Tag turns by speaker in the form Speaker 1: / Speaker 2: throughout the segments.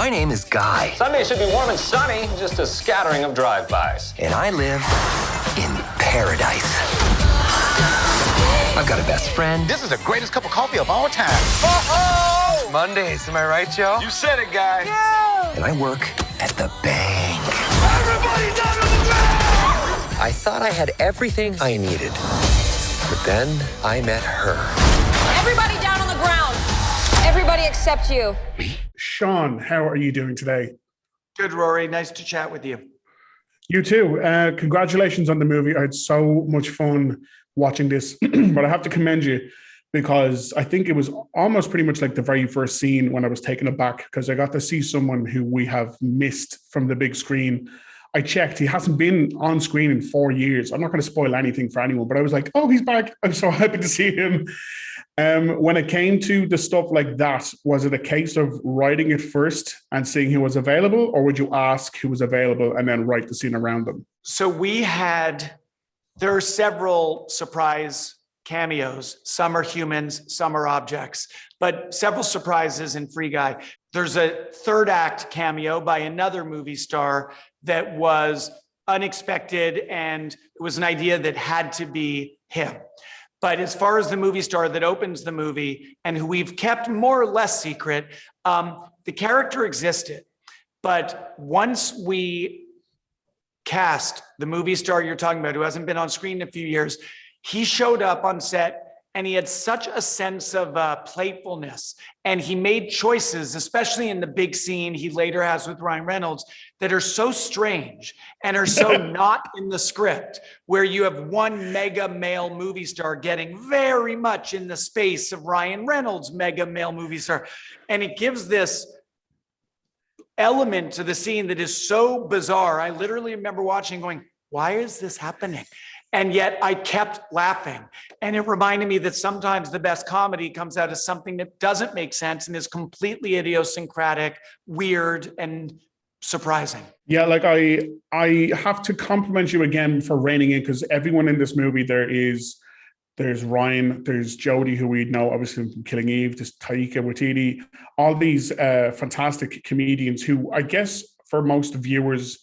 Speaker 1: My name is Guy.
Speaker 2: Sunday should be warm and sunny, just a scattering of drive-bys.
Speaker 1: And I live in paradise. I've got a best friend.
Speaker 3: This is the greatest cup of coffee of all time.
Speaker 1: Oh! Mondays, am I right, Joe?
Speaker 3: You said it, Guy.
Speaker 1: Yeah! And I work at the bank.
Speaker 3: Everybody down on the ground!
Speaker 1: I thought I had everything I needed. But then I met her.
Speaker 4: Everybody down on the ground. Everybody except you.
Speaker 5: Shawn, how are you doing today?
Speaker 6: Good, Rory. Nice to chat with you.
Speaker 5: You too. Congratulations on the movie. I had so much fun watching this, but I have to commend you because I think it was almost pretty much like the very first scene when I was taken aback because I got to see someone who we have missed from the big screen. I checked, he hasn't been on screen in 4 years. I'm not going to spoil anything for anyone, but I was like, oh, he's back. I'm so happy to see him. When it came to the stuff like that, was it a case of writing it first and seeing who was available, or would you ask who was available and then write the scene around them?
Speaker 6: So there are several surprise cameos. Some are humans, some are objects, but several surprises in Free Guy. There's a third act cameo by another movie star that was unexpected, and it was an idea that had to be him. But as far as the movie star that opens the movie and who we've kept more or less secret, the character existed. But once we cast the movie star you're talking about, who hasn't been on screen in a few years, he showed up on set and he had such a sense of playfulness, and he made choices, especially in the big scene he later has with Ryan Reynolds, that are so strange and are so not in the script, where you have one mega male movie star getting very much in the space of Ryan Reynolds' mega male movie star. And it gives this element to the scene that is so bizarre. I literally remember watching going, why is this happening? And yet I kept laughing. And it reminded me that sometimes the best comedy comes out of something that doesn't make sense and is completely idiosyncratic, weird, and surprising.
Speaker 5: Yeah, like I have to compliment you again for reining in, because everyone in this movie, there's Ryan, there's Jodie, who we know obviously from Killing Eve, there's Taika Waititi, all these fantastic comedians who I guess for most viewers,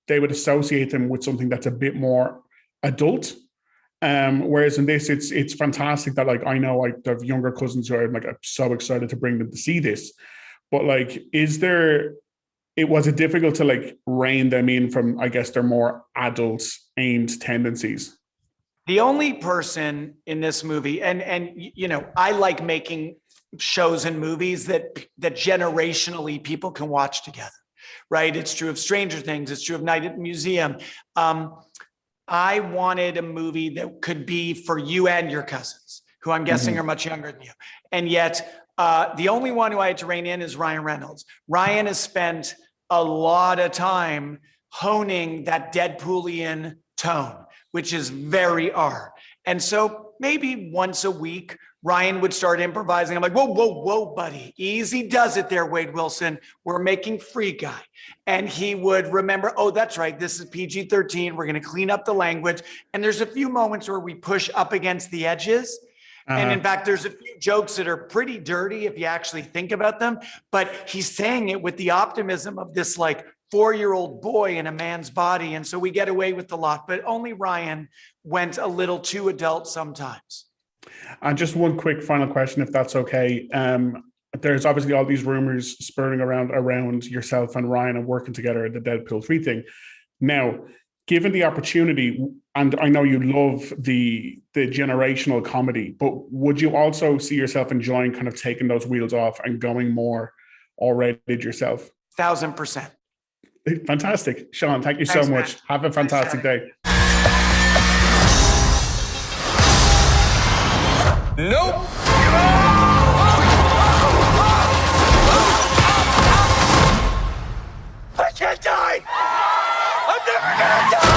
Speaker 5: they would associate them with something that's a bit more adult. Whereas in this, it's fantastic that, like, I know I have younger cousins who are like, I'm so excited to bring them to see this. But like, was it difficult to like rein them in from, I guess, their more adult aimed tendencies?
Speaker 6: The only person in this movie, and you know, I like making shows and movies that generationally people can watch together, right? It's true of Stranger Things. It's true of Night at the Museum. I wanted a movie that could be for you and your cousins, who I'm guessing are much younger than you. And yet the only one who I had to rein in is Ryan Reynolds. Ryan has spent a lot of time honing that Deadpoolian tone, which is very R. And so maybe once a week, Ryan would start improvising. I'm like, whoa, whoa, whoa, buddy. Easy does it there, Wade Wilson. We're making Free Guy. And he would remember, oh, that's right. This is PG-13. We're going to clean up the language. And there's a few moments where we push up against the edges. And in fact, there's a few jokes that are pretty dirty if you actually think about them. But he's saying it with the optimism of this like 4-year-old boy in a man's body. And so we get away with a lot. But only Ryan went a little too adult sometimes.
Speaker 5: And just one quick final question, if that's okay. There's obviously all these rumors spurring around yourself and Ryan and working together at the Deadpool 3 thing. Now, given the opportunity, and I know you love the generational comedy, but would you also see yourself enjoying kind of taking those wheels off and going more all-rated yourself?
Speaker 6: 1000%.
Speaker 5: Fantastic. Shawn, thank you
Speaker 6: Thanks,
Speaker 5: so much.
Speaker 6: man.
Speaker 5: Have a fantastic day.
Speaker 1: Nope.
Speaker 3: I can't die! I'm never gonna die!